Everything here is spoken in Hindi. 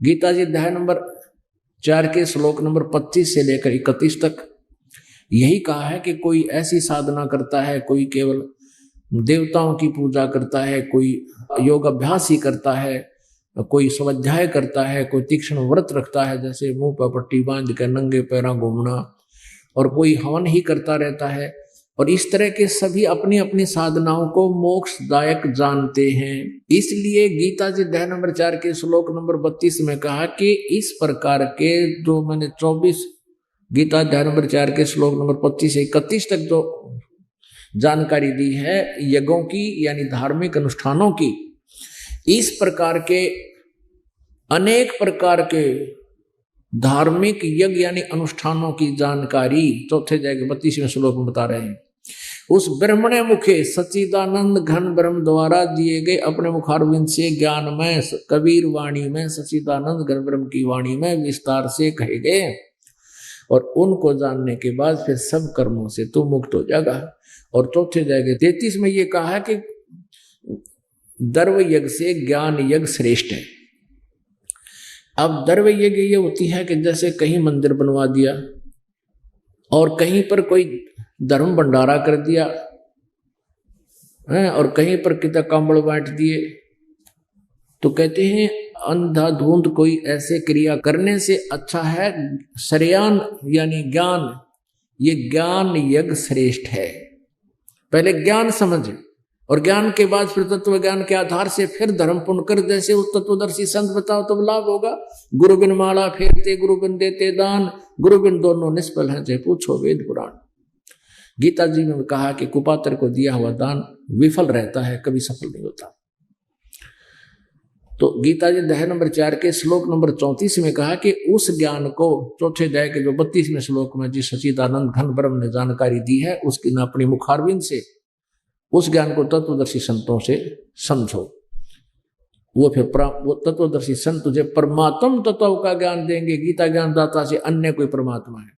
गीता जी अध्याय नंबर 4 के श्लोक नंबर 25 से लेकर 31 तक यही कहा है कि कोई ऐसी साधना करता है, कोई केवल देवताओं की पूजा करता है, कोई योग अभ्यास ही करता है, कोई स्वाध्याय करता है, कोई तीक्ष्ण व्रत रखता है, जैसे मुंह पर पट्टी बांध के नंगे पैरों घूमना, और कोई हवन ही करता रहता है। और इस तरह के सभी अपनी अपनी साधनाओं को मोक्षदायक जानते हैं। इसलिए गीता जी अध्याय नंबर 4 के श्लोक नंबर 32 में कहा कि इस प्रकार के जो मैंने 24 गीता अध्याय नंबर 4 के श्लोक नंबर 25 से 31 तक जो जानकारी दी है यज्ञों की यानी धार्मिक अनुष्ठानों की, इस प्रकार के अनेक प्रकार के धार्मिक यज्ञ यानी अनुष्ठानों की जानकारी चौथे अध्याय के 32वें श्लोक में बता रहे हैं। उस ब्रह्मणे मुखे सच्चिदानंद घन ब्रह्म द्वारा दिए गए अपने मुखारविंद से ज्ञानमय कबीर वाणी में सच्चिदानंद घन ब्रह्म की वाणी में विस्तार से कहे गए, और उनको जानने के बाद फिर सब कर्मों से तू मुक्त हो जाएगा। और चौथे अध्याय के 33 में ये कहा है कि दर्व यज्ञ से ज्ञान यज्ञ श्रेष्ठ है। अब दर्व यज्ञ ये होती है कि जैसे कहीं मंदिर बनवा दिया और कहीं पर कोई धर्म भंडारा कर दिया है, और कहीं पर कितना कंबल बांट दिए, तो कहते हैं अंधाधुंध कोई ऐसे क्रिया करने से अच्छा है श्रेयान यानी ज्ञान, ये ज्ञान यज्ञ श्रेष्ठ है। पहले ज्ञान समझ, और ज्ञान के बाद फिर तत्व ज्ञान के आधार से फिर धर्म पुण्य कर, जैसे उस तत्वदर्शी संत बताओ तब लाभ होगा। गुरु बिन माला फेरते गुरु बिन देते दान, गुरु बिन दोनों निष्फल हैं चाहे पूछो वेद पुराण। गीता जी में कहा कि कुपात्र को दिया हुआ दान विफल रहता है, कभी सफल नहीं होता। तो गीता जी अध्याय नंबर 4 के श्लोक नंबर 34 में कहा कि उस ज्ञान को चौथे अध्याय के जो 32वें श्लोक में जिस सच्चिदानंद घन ब्रह्म ने जानकारी दी है उसकी न अपनी मुखारविंद से उस ज्ञान को तत्वदर्शी संतों से समझो। वो फिर वो तत्वदर्शी संत तुझे परमात्म तत्व का ज्ञान देंगे। गीता ज्ञान दाता से अन्य कोई परमात्मा है,